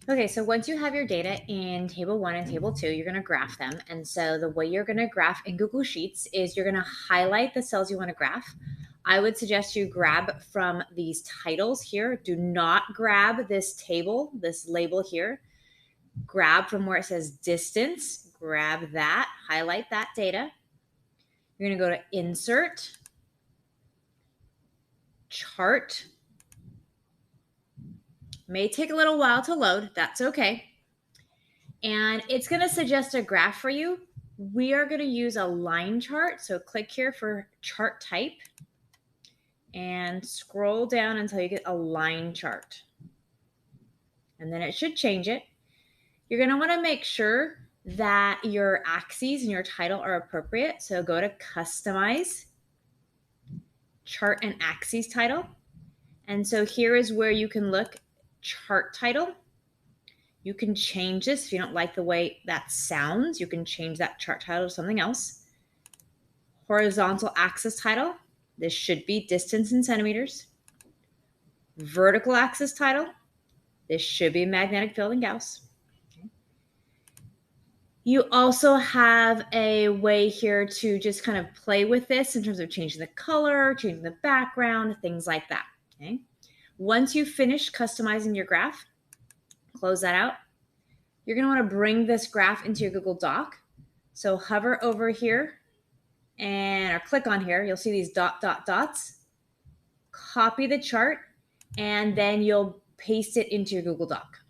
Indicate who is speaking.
Speaker 1: Okay, so once you have your data in table 1 and table 2, you're going to graph them. And so the way you're going to graph in Google Sheets is you're going to highlight the cells you want to graph. I would suggest you grab from these titles here. Do not grab this table, this label here. Grab from where it says distance. Grab that, highlight that data. You're going to go to Insert, Chart. May take a little while to load. That's okay. And it's going to suggest a graph for you. We are going to use a line chart. So click here for chart type and scroll down until you get a line chart. And then it should change it. You're going to want to make sure that your axes and your title are appropriate. So go to Customize, Chart and Axes Title. And so here is where you can look chart title. You can change this if you don't like the way that sounds. You can change that chart title to something else. Horizontal axis title. This should be distance in centimeters. Vertical axis title. This should be magnetic field in Gauss. Okay. You also have a way here to just kind of play with this in terms of changing the color, changing the background, things like that. Okay. Once you've finished customizing your graph, close that out. You're going to want to bring this graph into your Google Doc. So hover over here or click on here. You'll see these dots. Copy the chart, and then you'll paste it into your Google Doc.